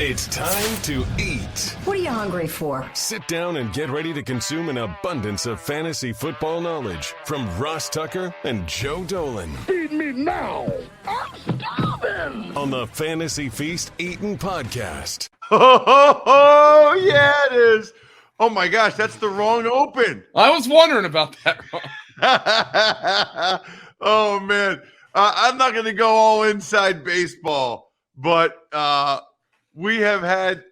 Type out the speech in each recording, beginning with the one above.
It's time to eat. What are you hungry for? Sit down and get ready to consume an abundance of fantasy football knowledge from Ross Tucker and Joe Dolan. Feed me now. I'm starving. On the Fantasy Feast Eatin' Podcast. Oh, yeah, it is. Oh, my gosh, that's the wrong open. I was wondering about that. Oh, man. I'm not going to go all inside baseball, but we have had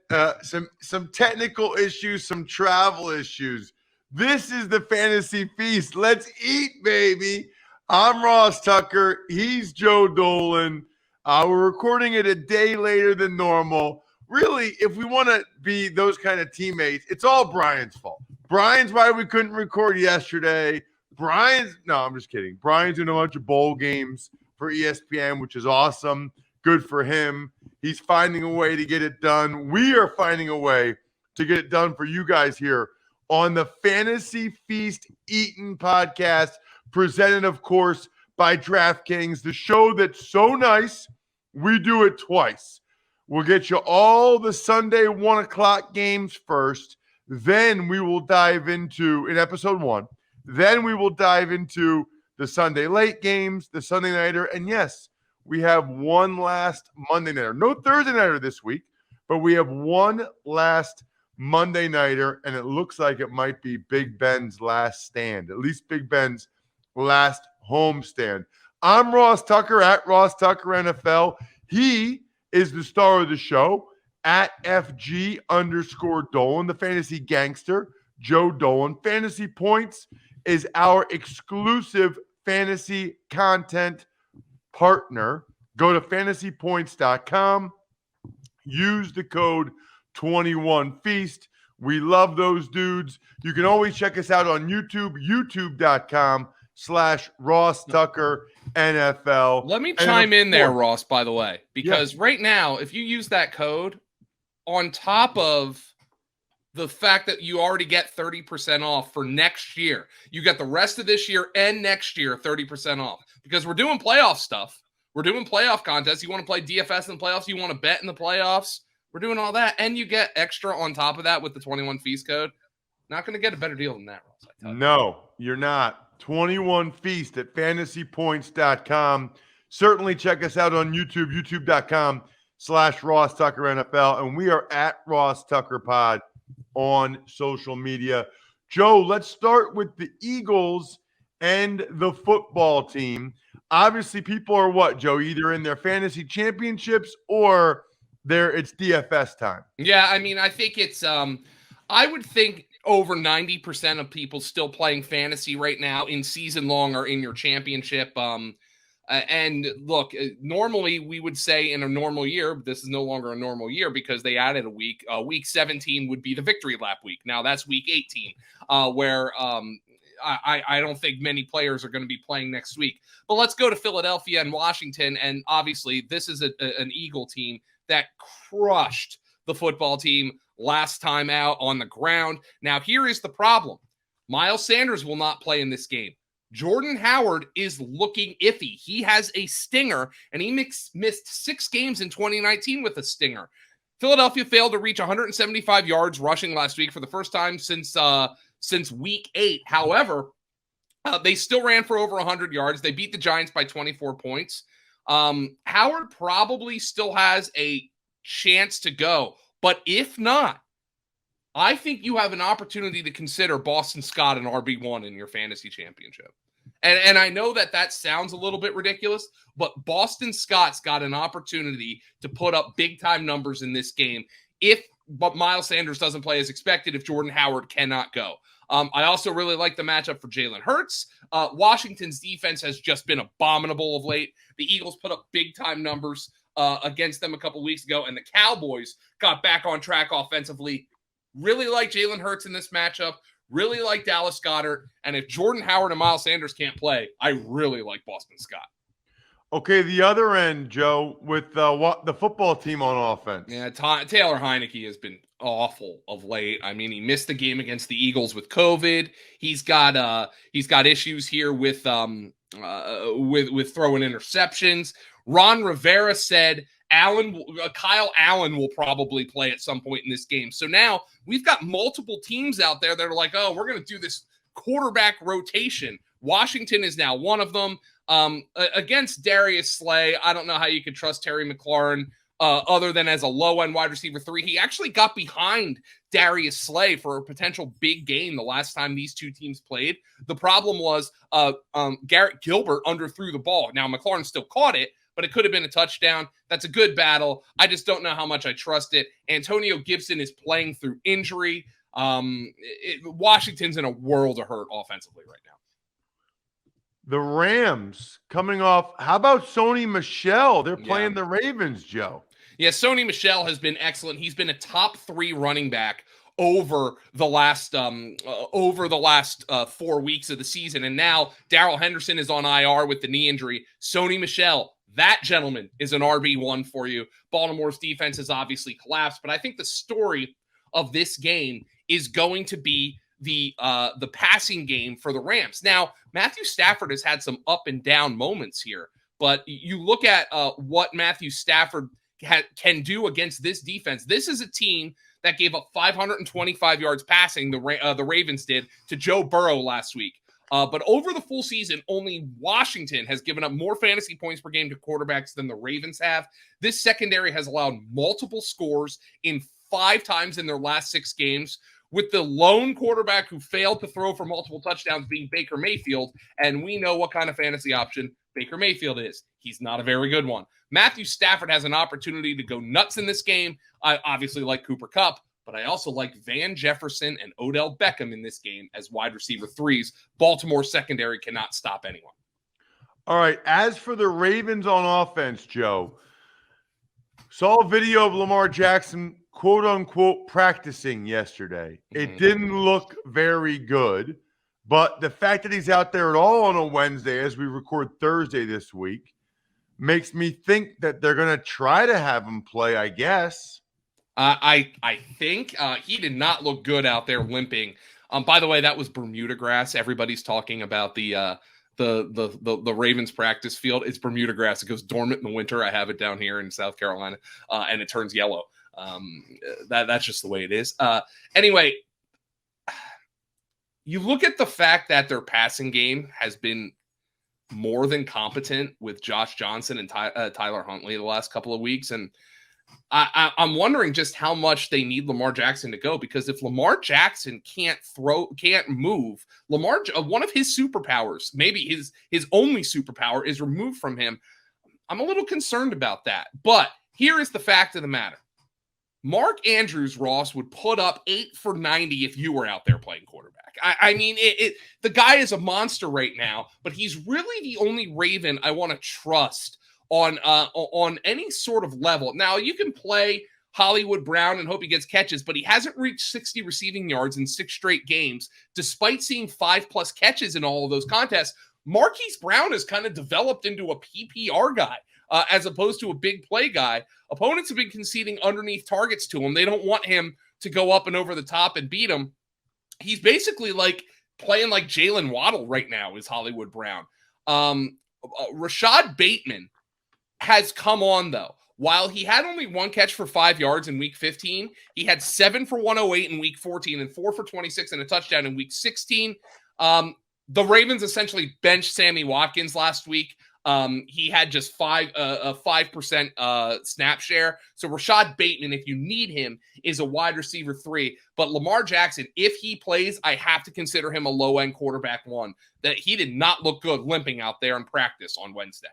some technical issues, some travel issues. This is the Fantasy Feast. Let's eat, baby. I'm Ross Tucker. He's Joe Dolan. We're recording it a day later than normal. Really, if we want to be those kind of teammates, it's all Brian's fault. Brian's why we couldn't record yesterday. No, I'm just kidding. Brian's doing a bunch of bowl games for ESPN, which is awesome. Good for him. He's finding a way to get it done. We are finding a way to get it done for you guys here on the Fantasy Feast Eatin' Podcast, presented, of course, by DraftKings, the show that's so nice, we do it twice. We'll get you all the Sunday 1 o'clock games first. Then we will dive into, in episode 1, then we will dive into the Sunday late games, the Sunday nighter, and yes, we have one last Monday nighter. No Thursday nighter this week, but we have one last Monday nighter, and it looks like it might be Big Ben's last stand, at least Big Ben's last home stand. I'm Ross Tucker at Ross Tucker NFL. He is the star of the show at FG_Dolan, the fantasy gangster, Joe Dolan. Fantasy Points is our exclusive fantasy content partner. Go to fantasypoints.com. Use the code 21Feast. We love those dudes. You can always check us out on YouTube, youtube.com/Ross Tucker NFL. Let me chime in there, Ross, by the way, because right now, if you use that code on top of the fact that you already get 30% off for next year, you get the rest of this year and next year 30% off, because we're doing playoff stuff. We're doing playoff contests. You want to play DFS in the playoffs? You want to bet in the playoffs? We're doing all that. And you get extra on top of that with the 21 Feast code. Not going to get a better deal than that, Ross. I tell you. No, you're not. 21 Feast at fantasypoints.com. Certainly check us out on YouTube, youtube.com/Ross Tucker NFL. And we are at Ross Tucker Pod on social media. Joe, let's start with the Eagles and the football team. Obviously, people are what, Joe? Either in their fantasy championships or it's DFS time. Yeah, I mean, I think it's I would think over 90% of people still playing fantasy right now in season long or in your championship. And look, normally we would say in a normal year, but this is no longer a normal year because they added a week. Week 17 would be the victory lap week. Now that's week 18, where I don't think many players are going to be playing next week. But let's go to Philadelphia and Washington. And obviously this is an Eagle team that crushed the football team last time out on the ground. Now here is the problem. Miles Sanders will not play in this game. Jordan Howard is looking iffy. He has a stinger, and he missed 6 games in 2019 with a stinger. Philadelphia failed to reach 175 yards rushing last week for the first time since week 8. However, they still ran for over 100 yards. They beat the Giants by 24 points. Howard probably still has a chance to go, but if not, I think you have an opportunity to consider Boston Scott an RB1 in your fantasy championship. And I know that sounds a little bit ridiculous, but Boston Scott's got an opportunity to put up big-time numbers in this game but Miles Sanders doesn't play as expected if Jordan Howard cannot go. I also really like the matchup for Jalen Hurts. Washington's defense has just been abominable of late. The Eagles put up big-time numbers against them a couple weeks ago, and the Cowboys got back on track offensively. Really like Jalen Hurts in this matchup. Really like Dallas Goedert. And if Jordan Howard and Miles Sanders can't play, I really like Boston Scott. Okay, the other end, Joe, with the football team on offense. Yeah, Taylor Heineke has been awful of late. I mean, he missed the game against the Eagles with COVID. He's got issues here with throwing interceptions. Ron Rivera said Kyle Allen will probably play at some point in this game. So now we've got multiple teams out there that are like, oh, we're going to do this quarterback rotation. Washington is now one of them. Against Darius Slay, I don't know how you could trust Terry McLaurin other than as a low-end wide receiver 3. He actually got behind Darius Slay for a potential big game the last time these two teams played. The problem was Garrett Gilbert underthrew the ball. Now, McLaurin still caught it, but it could have been a touchdown. That's a good battle. I just don't know how much I trust it. Antonio Gibson is playing through injury. Washington's in a world of hurt offensively right now. The Rams coming off. How about Sony Michelle? They're playing the Ravens, Joe. Yeah, Sony Michelle has been excellent. He's been a top 3 running back over the last 4 weeks of the season. And now Darrell Henderson is on IR with the knee injury. Sony Michelle, that gentleman, is an RB1 for you. Baltimore's defense has obviously collapsed, but I think the story of this game is going to be the passing game for the Rams. Now, Matthew Stafford has had some up and down moments here, but you look at what Matthew Stafford can do against this defense. This is a team that gave up 525 yards passing, the Ravens did, to Joe Burrow last week. But over the full season, only Washington has given up more fantasy points per game to quarterbacks than the Ravens have. This secondary has allowed multiple scores in 5 times in their last 6 games, with the lone quarterback who failed to throw for multiple touchdowns being Baker Mayfield. And we know what kind of fantasy option Baker Mayfield is. He's not a very good one. Matthew Stafford has an opportunity to go nuts in this game. I obviously like Cooper Kupp, but I also like Van Jefferson and Odell Beckham in this game as wide receiver 3s. Baltimore secondary cannot stop anyone. All right. As for the Ravens on offense, Joe, saw a video of Lamar Jackson, quote unquote, practicing yesterday. It didn't look very good, but the fact that he's out there at all on a Wednesday as we record Thursday this week makes me think that they're going to try to have him play, I guess. I think he did not look good out there limping. By the way, that was Bermuda grass. Everybody's talking about the Ravens practice field. It's Bermuda grass. It goes dormant in the winter. I have it down here in South Carolina, and it turns yellow. That's just the way it is. Anyway, you look at the fact that their passing game has been more than competent with Josh Johnson and Tyler Huntley the last couple of weeks, and I'm wondering just how much they need Lamar Jackson to go, because if Lamar Jackson can't move, one of his superpowers, maybe his only superpower, is removed from him. I'm a little concerned about that. But here is the fact of the matter. Mark Andrews, Ross, would put up 8 for 90 if you were out there playing quarterback. I mean, the guy is a monster right now, but he's really the only Raven I want to trust on any sort of level. Now, you can play Hollywood Brown and hope he gets catches, but he hasn't reached 60 receiving yards in 6 straight games, despite seeing 5+ catches in all of those contests. Marquis Brown has kind of developed into a PPR guy. As opposed to a big play guy. Opponents have been conceding underneath targets to him. They don't want him to go up and over the top and beat him. He's basically like playing like Jalen Waddle right now is Hollywood Brown. Rashad Bateman has come on, though. While he had only 1 catch for 5 yards in week 15, he had 7 for 108 in week 14 and 4 for 26 and a touchdown in week 16. The Ravens essentially benched Sammy Watkins last week. He had just 5% snap share. So Rashad Bateman, if you need him, is a wide receiver 3. But Lamar Jackson, if he plays, I have to consider him a low-end quarterback 1. That he did not look good limping out there in practice on Wednesday.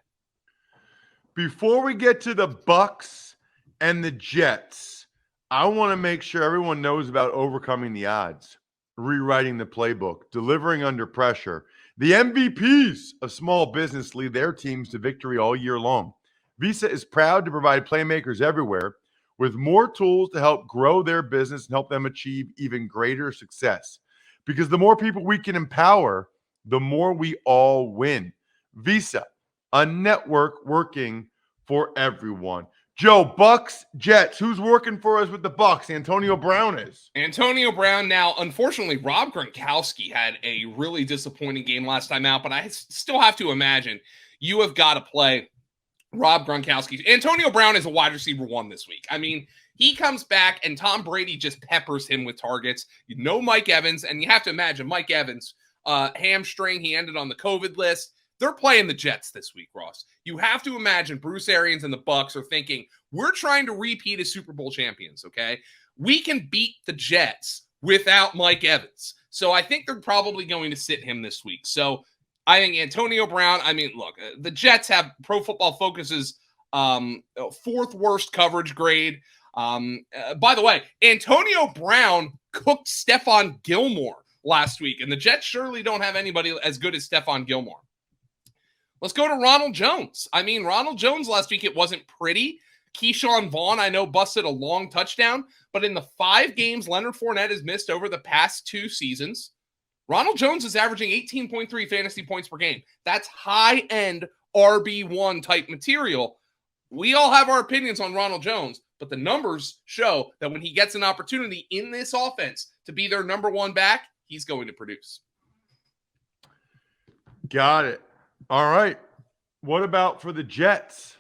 Before we get to the Bucks and the Jets, I want to make sure everyone knows about overcoming the odds, rewriting the playbook, delivering under pressure. The MVPs of small business lead their teams to victory all year long. Visa is proud to provide playmakers everywhere with more tools to help grow their business and help them achieve even greater success. Because the more people we can empower, the more we all win. Visa, a network working for everyone. Joe, Bucks, Jets. Who's working for us with the Bucks? Antonio Brown is. Antonio Brown. Now, unfortunately, Rob Gronkowski had a really disappointing game last time out, but I still have to imagine you have got to play Rob Gronkowski. Antonio Brown is a wide receiver 1 this week. I mean, he comes back and Tom Brady just peppers him with targets. You know Mike Evans, and you have to imagine Mike Evans, hamstring, he ended on the COVID list. They're playing the Jets this week, Ross. You have to imagine Bruce Arians and the Bucs are thinking, we're trying to repeat as Super Bowl champions, okay? We can beat the Jets without Mike Evans. So I think they're probably going to sit him this week. So I think Antonio Brown, I mean, look, the Jets have Pro Football Focus's 4th worst coverage grade. By the way, Antonio Brown cooked Stephon Gilmore last week, and the Jets surely don't have anybody as good as Stephon Gilmore. Let's go to Ronald Jones. I mean, Ronald Jones last week, it wasn't pretty. Keyshawn Vaughn, I know, busted a long touchdown, but in the 5 games Leonard Fournette has missed over the past 2 seasons, Ronald Jones is averaging 18.3 fantasy points per game. That's high-end RB1 type material. We all have our opinions on Ronald Jones, but the numbers show that when he gets an opportunity in this offense to be their number 1 back, he's going to produce. Got it. All right. What about for the Jets?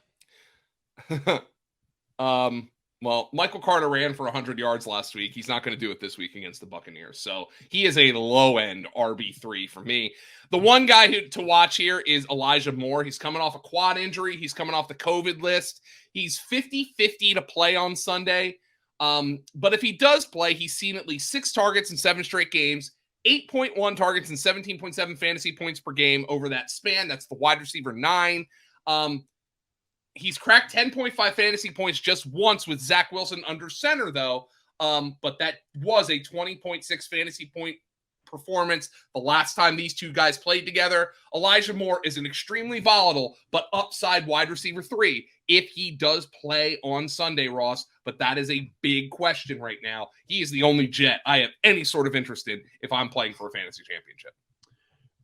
Well, Michael Carter ran for 100 yards last week. He's not going to do it this week against the Buccaneers. So he is a low-end RB3 for me. The one guy to watch here is Elijah Moore. He's coming off a quad injury. He's coming off the COVID list. He's 50-50 to play on Sunday. But if he does play, he's seen at least 6 targets in 7 straight games, 8.1 targets and 17.7 fantasy points per game over that span. That's the wide receiver 9. He's cracked 10.5 fantasy points just once with Zach Wilson under center, though. But that was a 20.6 fantasy point performance the last time these two guys played together. Elijah Moore is an extremely volatile but upside wide receiver 3 if he does play on Sunday, Ross. But that is a big question right now. He is the only Jet I have any sort of interest in if I'm playing for a fantasy championship.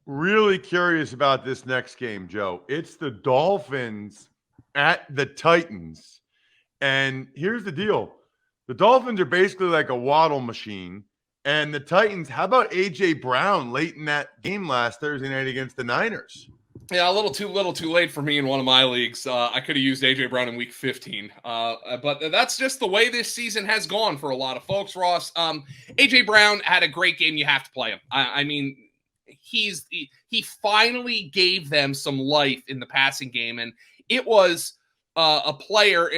Really curious about this next game, Joe. It's the Dolphins at the Titans. And here's the deal. The Dolphins are basically like a waddle machine. And the Titans, how about A.J. Brown late in that game last Thursday night against the Niners? Yeah, a little too late for me in one of my leagues. I could have used A.J. Brown in week 15. But that's just the way this season has gone for a lot of folks, Ross. A.J. Brown had a great game. You have to play him. I mean, he finally gave them some life in the passing game. And it was a player,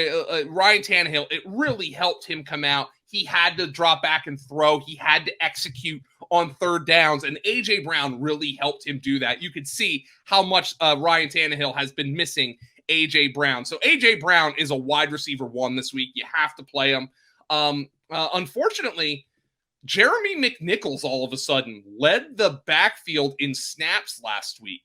Ryan Tannehill, it really helped him come out. He had to drop back and throw. He had to execute on 3rd downs, and A.J. Brown really helped him do that. You could see how much Ryan Tannehill has been missing A.J. Brown. So A.J. Brown is a wide receiver 1 this week. You have to play him. Unfortunately, Jeremy Mcnichols all of a sudden led the backfield in snaps last week.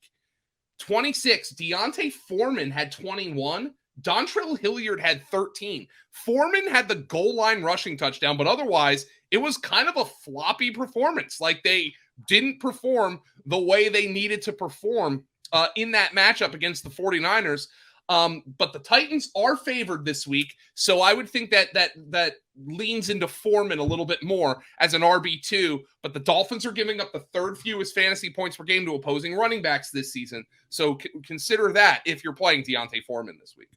26. Deontay Foreman had 21. Dontrell Hilliard had 13. Foreman had the goal line rushing touchdown, but otherwise it was kind of a floppy performance. Like they didn't perform the way they needed to perform in that matchup against the 49ers. But the Titans are favored this week, so I would think that leans into Foreman a little bit more as an RB2, but the Dolphins are giving up the 3rd fewest fantasy points per game to opposing running backs this season, so consider that if you're playing Deontay Foreman this week.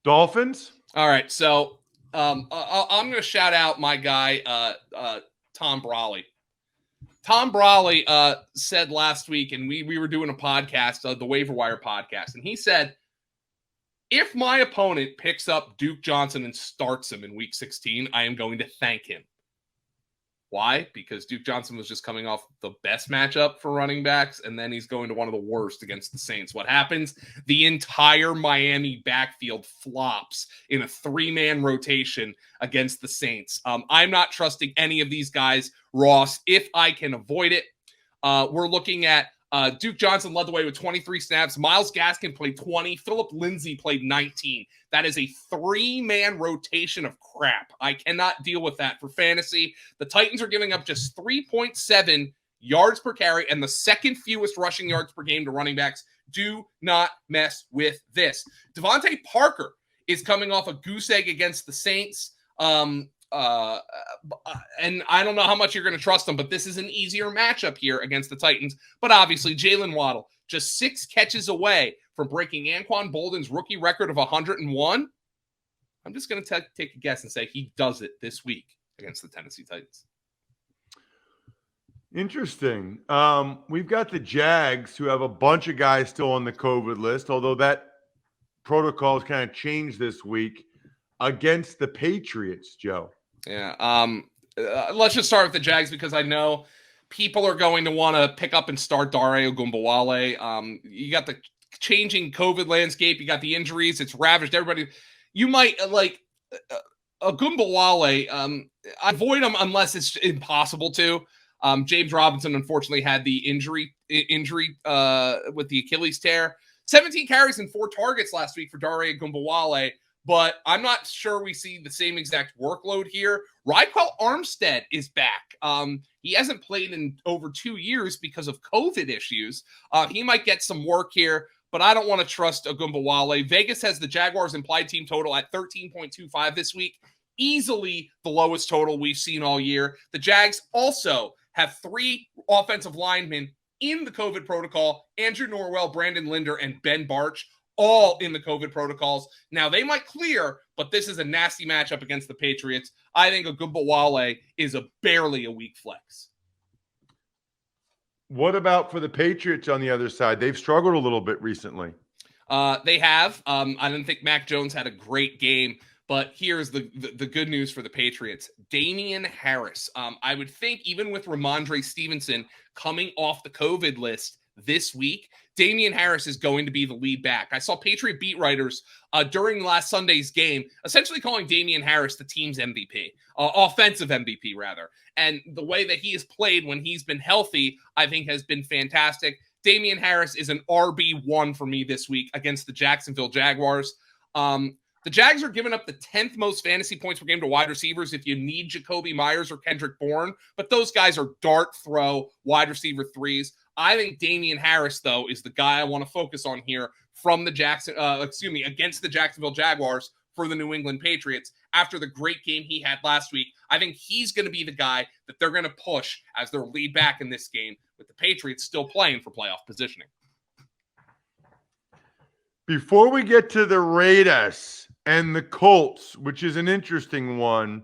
Dolphins? All right, so I'm going to shout out my guy, Tom Brawley. Tom Brawley said last week, and we were doing a podcast, the Waiver Wire podcast, and he said, if my opponent picks up Duke Johnson and starts him in week 16, I am going to thank him. Why? Because Duke Johnson was just coming off the best matchup for running backs, and then he's going to one of the worst against the Saints. What happens? The entire Miami backfield flops in a 3-man rotation against the Saints. I'm not trusting any of these guys, Ross, if I can avoid it. We're looking at Duke Johnson led the way with 23 snaps. Myles Gaskin played 20. Phillip Lindsay played 19. That is a 3-man rotation of crap. I cannot deal with that for fantasy. The Titans are giving up just 3.7 yards per carry and the 2nd fewest rushing yards per game to running backs. Do not mess with this. Devontae Parker is coming off a goose egg against the Saints. And I don't know how much you're going to trust them, but this is an easier matchup here against the Titans. But obviously, Jalen Waddle, just 6 catches away from breaking Anquan Bolden's rookie record of 101? I'm just going to take a guess and say he does it this week against the Tennessee Titans. Interesting. We've got the Jags, who have a bunch of guys still on the COVID list, although that protocol has kind of changed this week, against the Patriots, Joe. Yeah. Let's just start with the Jags because I know people are going to want to pick up and start Dare Ogunbowale. You got the changing COVID landscape. You got the injuries. It's ravaged everybody. You might Ogunbowale. Avoid him unless it's impossible to. James Robinson unfortunately had the injury with the Achilles tear. 17 carries and 4 targets last week for Dare Ogunbowale, but I'm not sure we see the same exact workload here. Raquel Armstead is back. He hasn't played in over 2 years because of COVID issues. He might get some work here, but I don't want to trust Ogunbowale. Vegas has the Jaguars implied team total at 13.25 this week. Easily the lowest total we've seen all year. The Jags also have 3 offensive linemen in the COVID protocol: Andrew Norwell, Brandon Linder, and Ben Barch, all in the COVID protocols. Now, they might clear, but this is a nasty matchup against the Patriots. I think Ogunbowale is barely a weak flex. What about for the Patriots on the other side? They've struggled a little bit recently. They have. I didn't think Mac Jones had a great game, but here's the good news for the Patriots. Damian Harris. I would think even with Ramondre Stevenson coming off the COVID list this week, Damian Harris is going to be the lead back. I saw Patriot beat writers during last Sunday's game essentially calling Damian Harris the team's MVP, offensive MVP rather. And the way that he has played when he's been healthy, I think has been fantastic. Damian Harris is an RB1 for me this week against the Jacksonville Jaguars. The Jags are giving up the 10th most fantasy points per game to wide receivers if you need Jacoby Myers or Kendrick Bourne, but those guys are dart throw wide receiver 3s. I think Damian Harris, though, is the guy I want to focus on here from the against the Jacksonville Jaguars for the New England Patriots after the great game he had last week. I think he's going to be the guy that they're going to push as their lead back in this game, with the Patriots still playing for playoff positioning. Before we get to the Raiders and the Colts, which is an interesting one,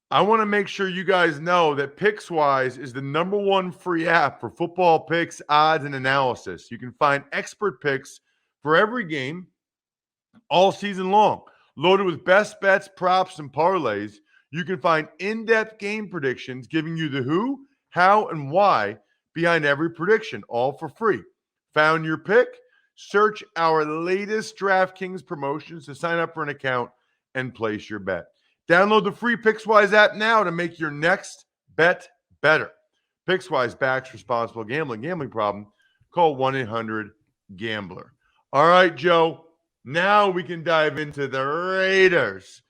I want to make sure you guys know that PicksWise is the #1 free app for football picks, odds, and analysis. You can find expert picks for every game all season long. Loaded with best bets, props, and parlays, you can find in-depth game predictions giving you the who, how, and why behind every prediction, all for free. Found your pick? Search our latest DraftKings promotions to sign up for an account and place your bet. Download the free PicksWise app now to make your next bet better. PicksWise backs responsible gambling. Gambling problem? Call 1-800-GAMBLER. All right, Joe. Now we can dive into the Raiders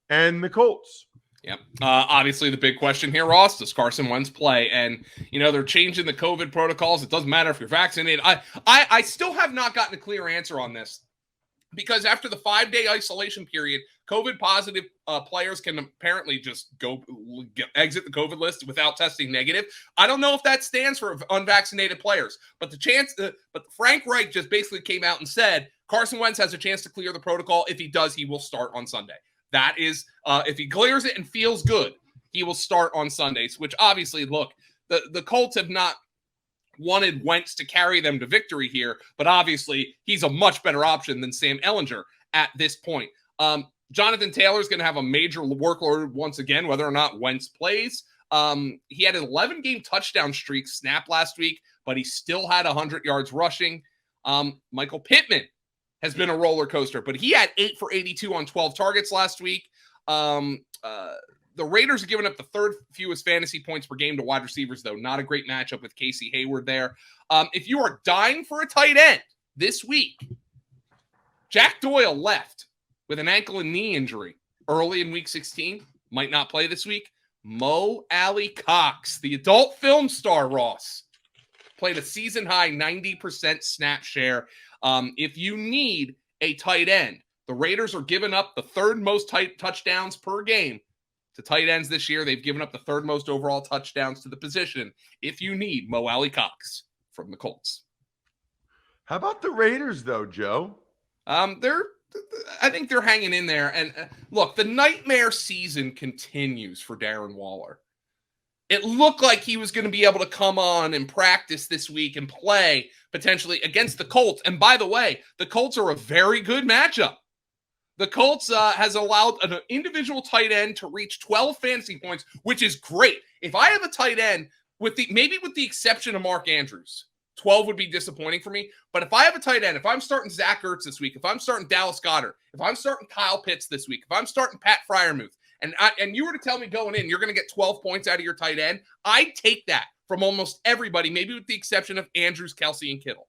and the Colts. Yep. Obviously, the big question here, Ross, does Carson Wentz play? And, they're changing the COVID protocols. It doesn't matter if you're vaccinated. I still have not gotten a clear answer on this because after the 5-day isolation period, COVID positive players can apparently just exit the COVID list without testing negative. I don't know if that stands for unvaccinated players, but but Frank Reich just basically came out and said Carson Wentz has a chance to clear the protocol. If he does, he will start on Sunday. That is, if he clears it and feels good, he will start on Sundays, which obviously, look, the Colts have not wanted Wentz to carry them to victory here, but obviously he's a much better option than Sam Ehlinger at this point. Jonathan Taylor is going to have a major workload once again, whether or not Wentz plays. He had an 11-game touchdown streak snap last week, but he still had 100 yards rushing. Michael Pittman has been a roller coaster, but he had 8 for 82 on 12 targets last week. The Raiders are giving up the 3rd fewest fantasy points per game to wide receivers, though. Not a great matchup with Casey Hayward there. If you are dying for a tight end this week, Jack Doyle left with an ankle and knee injury early in week 16. Might not play this week. Mo Alley Cox, the adult film star, Ross, played a season-high 90% snap share. If you need a tight end, the Raiders are giving up the 3rd most touchdowns per game to tight ends this year. They've given up the 3rd most overall touchdowns to the position. If you need Mo Alley Cox from the Colts. How about the Raiders, though, Joe? I think they're hanging in there. And look, the nightmare season continues for Darren Waller. It looked like he was going to be able to come on and practice this week and play potentially against the Colts. And by the way, the Colts are a very good matchup. The Colts has allowed an individual tight end to reach 12 fantasy points, which is great. If I have a tight end, maybe with the exception of Mark Andrews, 12 would be disappointing for me. But if I have a tight end, if I'm starting Zach Ertz this week, if I'm starting Dallas Goedert, if I'm starting Kyle Pitts this week, if I'm starting Pat Freiermuth, and you were to tell me going in, you're going to get 12 points out of your tight end, I'd take that from almost everybody, maybe with the exception of Andrews, Kelsey, and Kittle.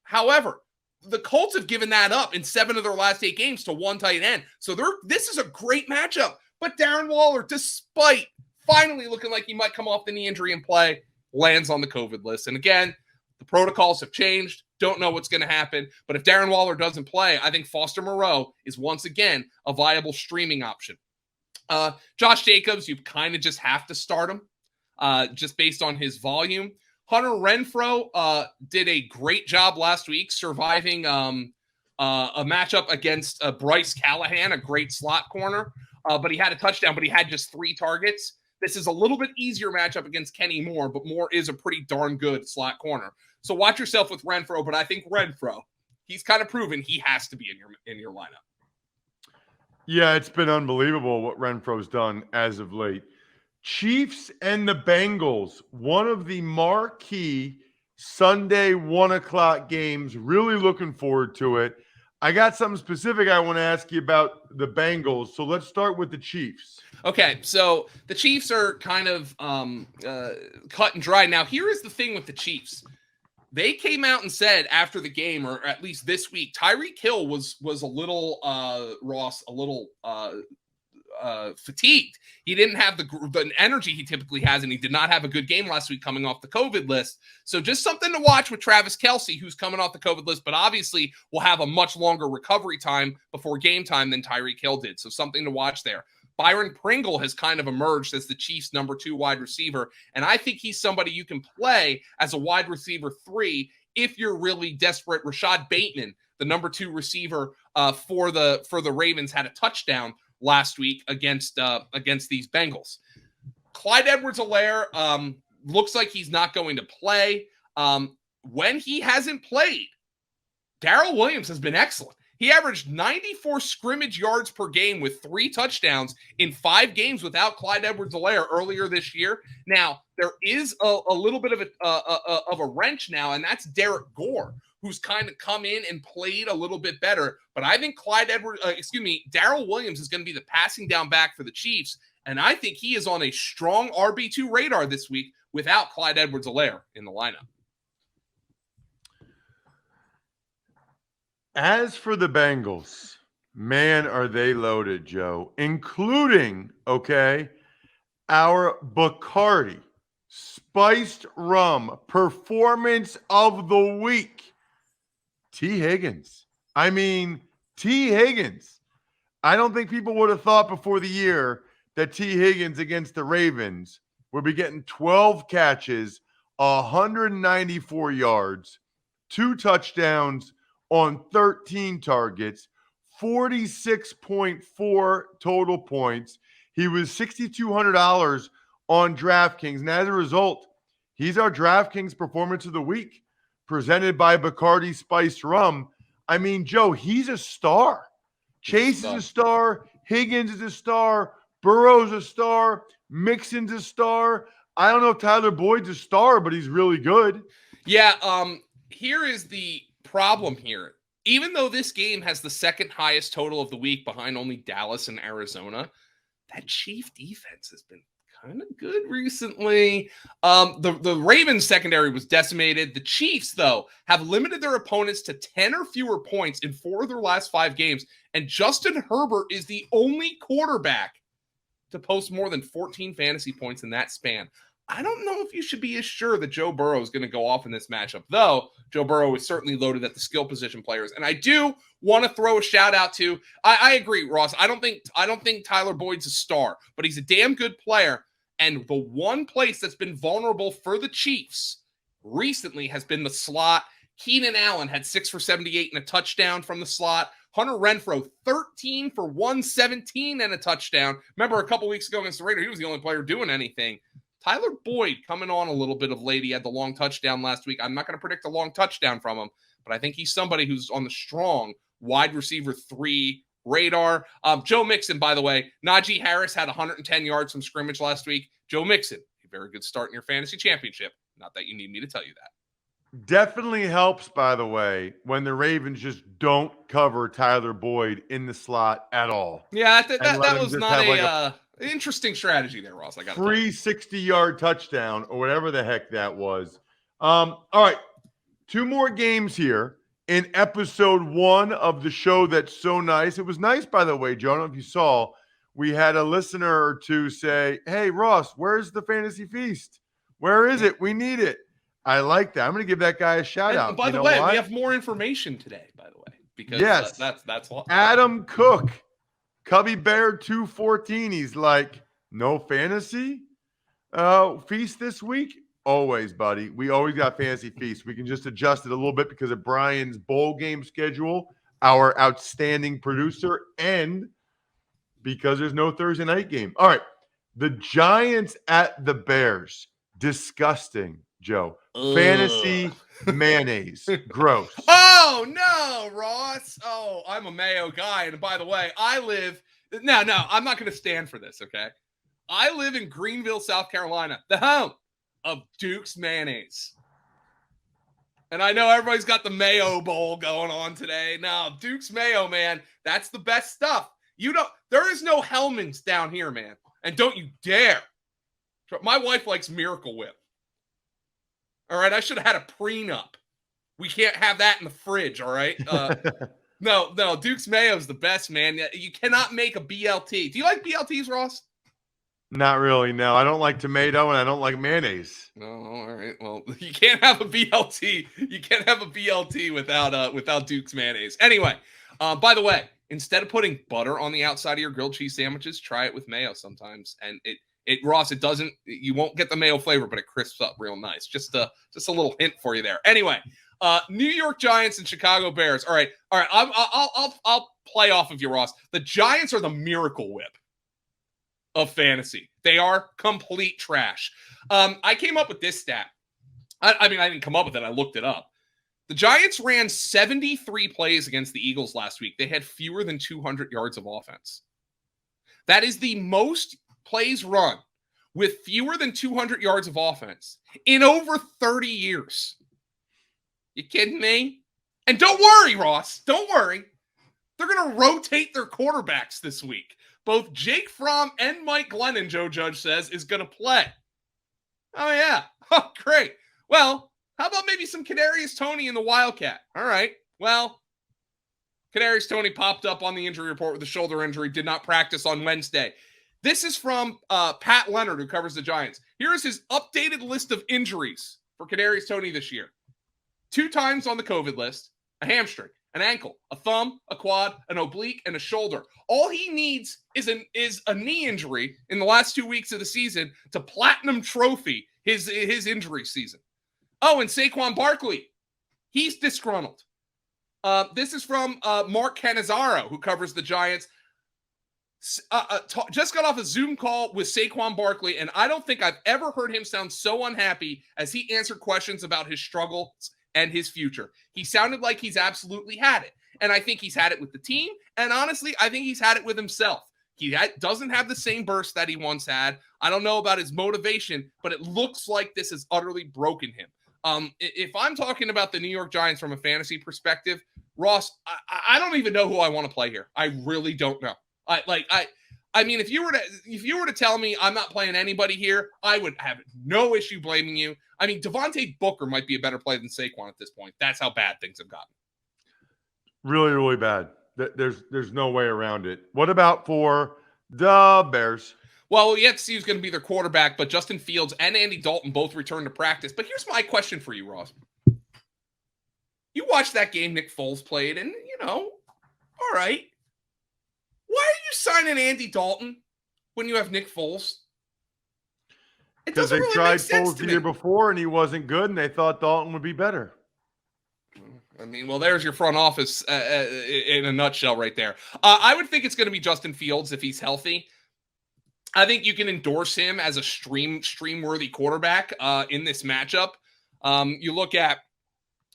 However, the Colts have given that up in 7 of their last 8 games to one tight end. So this is a great matchup. But Darren Waller, despite finally looking like he might come off the knee injury and play, lands on the COVID list. And again, the protocols have changed. Don't know what's going to happen. But if Darren Waller doesn't play, I think Foster Moreau is once again a viable streaming option. Josh Jacobs, you kind of just have to start him just based on his volume. Hunter Renfrow did a great job last week surviving a matchup against Bryce Callahan, a great slot corner. But he had a touchdown, but he had just 3 targets. This is a little bit easier matchup against Kenny Moore, but Moore is a pretty darn good slot corner. So watch yourself with Renfrow, but I think Renfrow, he's kind of proven he has to be in your lineup. Yeah, it's been unbelievable what Renfro's done as of late. Chiefs and the Bengals, one of the marquee Sunday 1 o'clock games. Really looking forward to it. I got something specific I want to ask you about the Bengals. So let's start with the Chiefs. Okay, so the Chiefs are kind of cut and dry. Now, here is the thing with the Chiefs. They came out and said after the game, or at least this week, Tyreek Hill was a little fatigued. He didn't have the energy he typically has, and he did not have a good game last week coming off the COVID list. So just something to watch with Travis Kelce, who's coming off the COVID list, but obviously will have a much longer recovery time before game time than Tyreek Hill did. So something to watch there. Byron Pringle has kind of emerged as the Chiefs' number 2 wide receiver, and I think he's somebody you can play as a wide receiver 3 if you're really desperate. Rashad Bateman, the number 2 receiver for the Ravens, had a touchdown last week against these Bengals. Clyde Edwards-Helaire looks like he's not going to play. When he hasn't played, Darrell Williams has been excellent. He averaged 94 scrimmage yards per game with 3 touchdowns in 5 games without Clyde Edwards-Helaire earlier this year. Now, there is a little bit of a wrench now, and that's Derek Gore, who's kind of come in and played a little bit better. But I think Darrell Williams is going to be the passing down back for the Chiefs, and I think he is on a strong RB2 radar this week without Clyde Edwards-Helaire in the lineup. As for the Bengals, man, are they loaded, Joe, including, our Bacardi spiced rum performance of the week, T. Higgins. I mean, T. Higgins. I don't think people would have thought before the year that T. Higgins against the Ravens would be getting 12 catches, 194 yards, 2 touchdowns, on 13 targets, 46.4 total points. He was $6,200 on DraftKings. And as a result, he's our DraftKings Performance of the Week, presented by Bacardi Spiced Rum. I mean, Joe, he's a star. Chase is a star. Higgins is a star. Burrow's a star. Mixon's a star. I don't know if Tyler Boyd's a star, but he's really good. Yeah, here is the problem here. Even though this game has the second highest total of the week behind only Dallas and Arizona, that Chief defense has been kind of good recently. The Ravens secondary was decimated. The Chiefs, though, have limited their opponents to 10 or fewer points in 4 of their last 5 games. And Justin Herbert is the only quarterback to post more than 14 fantasy points in that span. I don't know if you should be as sure that Joe Burrow is going to go off in this matchup, though Joe Burrow is certainly loaded at the skill position players. And I do want to throw a shout out to, I agree, Ross. I don't think Tyler Boyd's a star, but he's a damn good player. And the one place that's been vulnerable for the Chiefs recently has been the slot. Keenan Allen had 6 for 78 and a touchdown from the slot. Hunter Renfrow, 13 for 117 and a touchdown. Remember a couple weeks ago against the Raiders, he was the only player doing anything. Tyler Boyd coming on a little bit of late. He had the long touchdown last week. I'm not going to predict a long touchdown from him, but I think he's somebody who's on the strong wide receiver 3 radar. Joe Mixon, by the way, Najee Harris had 110 yards from scrimmage last week. Joe Mixon, a very good start in your fantasy championship. Not that you need me to tell you that. Definitely helps, by the way, when the Ravens just don't cover Tyler Boyd in the slot at all. Yeah, that was not an interesting strategy there, Ross. I got free 60-yard touchdown or whatever the heck that was. All right, 2 more games here in episode 1 of the show that's so nice. It was nice, by the way, Joe. I don't know if you saw. We had a listener or two say, hey, Ross, where's the fantasy feast? Where is it? We need it. I like that. I'm going to give that guy a shout out. By the way, we have more information today, by the way, because yes, that's what Adam Cook, Cubby Bear 214. He's like, no fantasy feast this week? Always, buddy. We always got fantasy feast. We can just adjust it a little bit because of Brian's bowl game schedule, our outstanding producer, and because there's no Thursday night game. All right. The Giants at the Bears. Disgusting, Joe. Fantasy mayonnaise. Gross. Oh, no, Ross. Oh, I'm a mayo guy. And by the way, No, I'm not going to stand for this, okay? I live in Greenville, South Carolina, the home of Duke's mayonnaise. And I know everybody's got the mayo bowl going on today. No, Duke's mayo, man. That's the best stuff. There is no Hellman's down here, man. And don't you dare. My wife likes Miracle Whip. All right, I should have had a prenup. We can't have that in the fridge, all right? No, Duke's Mayo is the best, man. You cannot make a BLT. Do you like BLTs, Ross? Not really, no. I don't like tomato, and I don't like mayonnaise. No, all right. Well, you can't have a BLT. You can't have a BLT without Duke's mayonnaise. Anyway, by the way, instead of putting butter on the outside of your grilled cheese sandwiches, try it with mayo sometimes, and Ross, you won't get the mayo flavor, but it crisps up real nice. Just a little hint for you there. Anyway, New York Giants and Chicago Bears. All right. I'll play off of you, Ross. The Giants are the Miracle Whip of fantasy. They are complete trash. I came up with this stat. I didn't come up with it. I looked it up. The Giants ran 73 plays against the Eagles last week. They had fewer than 200 yards of offense. That is the most plays run with fewer than 200 yards of offense in over 30 years. You kidding me? And don't worry, Ross. Don't worry. They're going to rotate their quarterbacks this week. Both Jake Fromm and Mike Glennon, Joe Judge says, is going to play. Oh, yeah. Oh, great. Well, how about maybe some Kadarius Toney in the Wildcat? All right. Well, Kadarius Toney popped up on the injury report with a shoulder injury, did not practice on Wednesday. This is from Pat Leonard, who covers the Giants. Here is his updated list of injuries for Kadarius Toney this year. 2 times on the COVID list, a hamstring, an ankle, a thumb, a quad, an oblique, and a shoulder. All he needs is a knee injury in the last 2 weeks of the season to platinum trophy his injury season. Oh, and Saquon Barkley, he's disgruntled. This is from Mark Cannizzaro, who covers the Giants. Just got off a Zoom call with Saquon Barkley, and I don't think I've ever heard him sound so unhappy as he answered questions about his struggles and his future. He sounded like he's absolutely had it, and I think he's had it with the team, and honestly, I think he's had it with himself. He doesn't have the same burst that he once had. I don't know about his motivation, but it looks like this has utterly broken him. If I'm talking about the New York Giants from a fantasy perspective, Ross, I don't even know who I want to play here. I really don't know. I mean, if you were to tell me I'm not playing anybody here, I would have no issue blaming you. I mean, Devontae Booker might be a better play than Saquon at this point. That's how bad things have gotten. Really, really bad. There's no way around it. What about for the Bears? Well, we have to see who's going to be their quarterback, but Justin Fields and Andy Dalton both returned to practice. But here's my question for you, Ross. You watched that game Nick Foles played, and, all right. Why are you signing Andy Dalton when you have Nick Foles? It Because doesn't they really tried make sense Foles to the me. year before, and he wasn't good, and they thought Dalton would be better. I mean, well, there's your front office in a nutshell right there. I would think it's going to be Justin Fields if he's healthy. I think you can endorse him as a stream-worthy quarterback in this matchup. You look at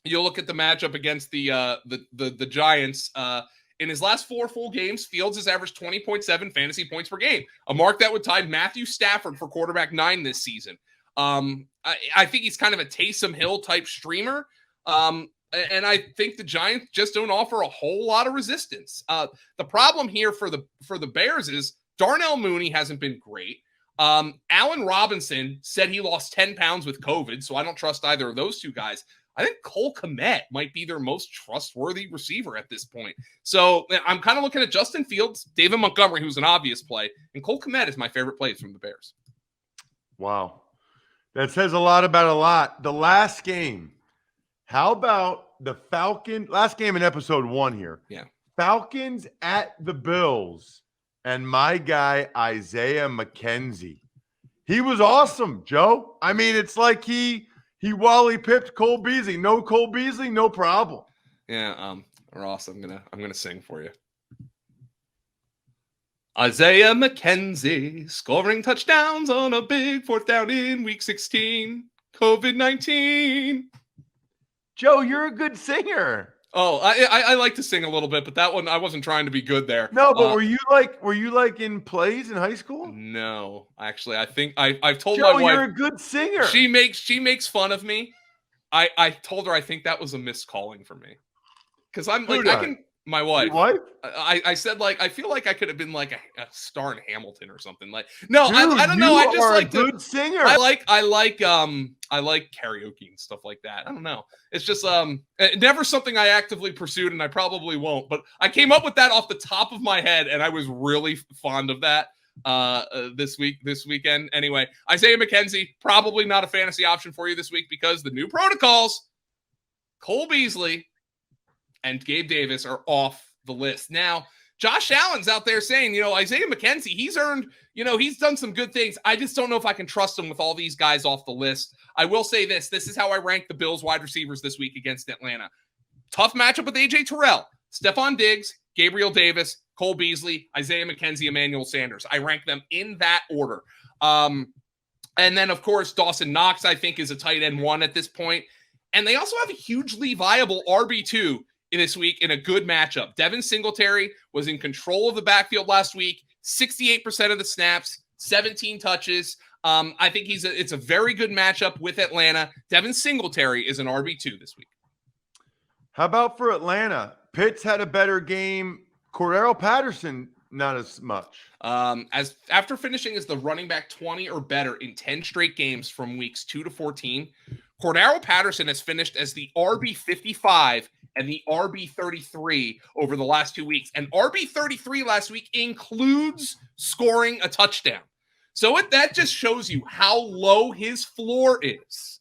the matchup against the Giants. In his last 4 full games, Fields has averaged 20.7 fantasy points per game, a mark that would tie Matthew Stafford for quarterback 9 this season. I think he's kind of a Taysom Hill type streamer. And I think the Giants just don't offer a whole lot of resistance. The problem here for the Bears is Darnell Mooney hasn't been great. Allen Robinson said he lost 10 pounds with COVID, so I don't trust either of those two guys. I think Cole Kmet might be their most trustworthy receiver at this point. So I'm kind of looking at Justin Fields, David Montgomery, who's an obvious play, and Cole Kmet is my favorite plays from the Bears. Wow. That says a lot about a lot. The last game, how about the Falcons? Last game in episode 1 here. Yeah. Falcons at the Bills and my guy, Isaiah McKenzie. He was awesome, Joe. I mean, it's like he Wally pipped Cole Beasley. No Cole Beasley, no problem. Yeah, Ross, I'm gonna sing for you. Isaiah McKenzie scoring touchdowns on a big 4th down in week 16. COVID-19. Joe, you're a good singer. Oh, I like to sing a little bit, but that one I wasn't trying to be good there. No, but were you like in plays in high school? No, actually, I think I've told Joe, my wife you're a good singer. She makes fun of me. I told her I think that was a miscalling for me because I'm like my wife. Your wife? I said like I feel like I could have been like a star in Hamilton or something. Like no, Dude, I don't know. I just like a good singer. I like karaoke and stuff like that. I don't know. It's just never something I actively pursued, and I probably won't. But I came up with that off the top of my head, and I was really fond of that this weekend. Anyway, Isaiah McKenzie probably not a fantasy option for you this week because the new protocols, Cole Beasley and Gabe Davis are off the list. Now, Josh Allen's out there saying, Isaiah McKenzie, he's earned, he's done some good things. I just don't know if I can trust him with all these guys off the list. I will say this is how I rank the Bills wide receivers this week against Atlanta. Tough matchup with A.J. Terrell, Stephon Diggs, Gabriel Davis, Cole Beasley, Isaiah McKenzie, Emmanuel Sanders. I rank them in that order. And then, of course, Dawson Knox, I think, is a tight end 1 at this point. And they also have a hugely viable RB2 this week in a good matchup. Devin Singletary was in control of the backfield last week, 68% of the snaps, 17 touches. I think it's a very good matchup with Atlanta. Devin Singletary is an RB2 this week. How about for Atlanta? Pitts had a better game. Cordero Patterson, not as much. As after finishing as the running back 20 or better in 10 straight games from weeks 2 to 14, Cordero Patterson has finished as the RB 55 and the RB 33 over the last 2 weeks. And RB 33 last week includes scoring a touchdown. So that just shows you how low his floor is.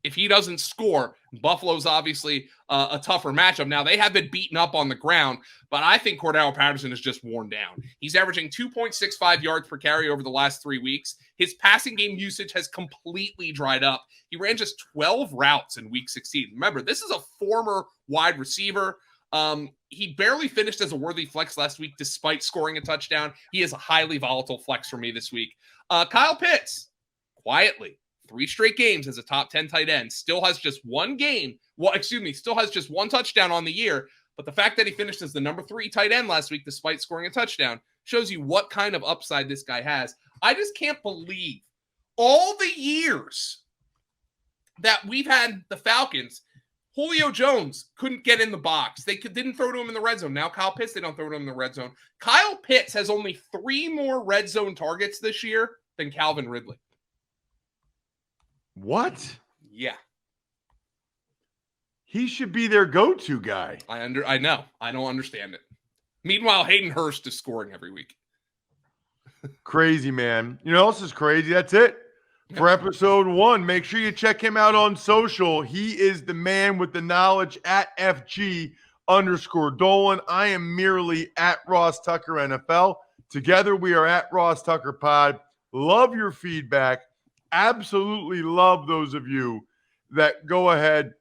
If he doesn't score, Buffalo's obviously a tougher matchup. Now, they have been beaten up on the ground, but I think Cordero Patterson is just worn down. He's averaging 2.65 yards per carry over the last 3 weeks. His passing game usage has completely dried up. He ran just 12 routes in week 16. Remember, this is a former wide receiver. He barely finished as a worthy flex last week despite scoring a touchdown. He is a highly volatile flex for me this week. Kyle Pitts, quietly, 3 straight games as a top 10 tight end, still has just one touchdown on the year. But the fact that he finished as the number 3 tight end last week, despite scoring a touchdown, shows you what kind of upside this guy has. I just can't believe all the years that we've had the Falcons. Julio Jones couldn't get in the box. They didn't throw to him in the red zone. Now Kyle Pitts, they don't throw to him in the red zone. Kyle Pitts has only 3 more red zone targets this year than Calvin Ridley. What? Yeah. He should be their go-to guy. I know. I don't understand it. Meanwhile, Hayden Hurst is scoring every week. Crazy, man. You know what else is crazy? That's it for episode 1. Make sure you check him out on social. He is the man with the knowledge at FG_Dolan. I am merely at Ross Tucker NFL. Together we are at Ross Tucker Pod. Love your feedback. Absolutely love those of you that go ahead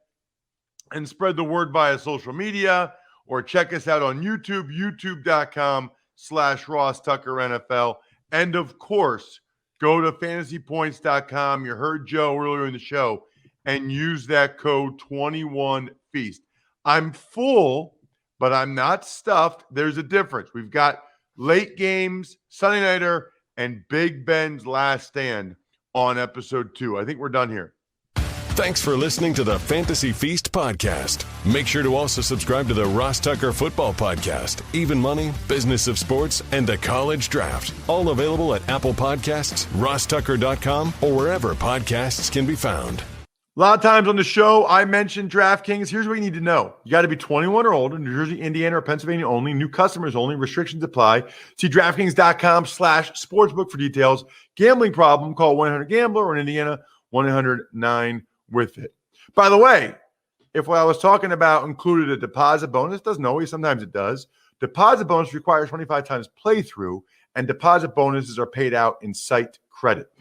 and spread the word via social media, or check us out on YouTube, youtube.com/Ross Tucker NFL. And of course, go to fantasypoints.com. You heard Joe earlier in the show, and use that code 21Feast. I'm full, but I'm not stuffed. There's a difference. We've got late games, Sunday Nighter, and Big Ben's Last Stand on episode 2. I think we're done here. Thanks for listening to the Fantasy Feast podcast. Make sure to also subscribe to the Ross Tucker Football Podcast, Even Money, Business of Sports, and the College Draft. All available at Apple Podcasts, rosstucker.com, or wherever podcasts can be found. A lot of times on the show, I mentioned DraftKings. Here's what you need to know. You got to be 21 or older, New Jersey, Indiana, or Pennsylvania only. New customers only. Restrictions apply. See DraftKings.com/sportsbook for details. Gambling problem, call 1-800-GAMBLER, or in Indiana, 1-800-9-WITH-IT. By the way, if what I was talking about included a deposit bonus, doesn't always, sometimes it does. Deposit bonus requires 25 times playthrough, and deposit bonuses are paid out in site credit.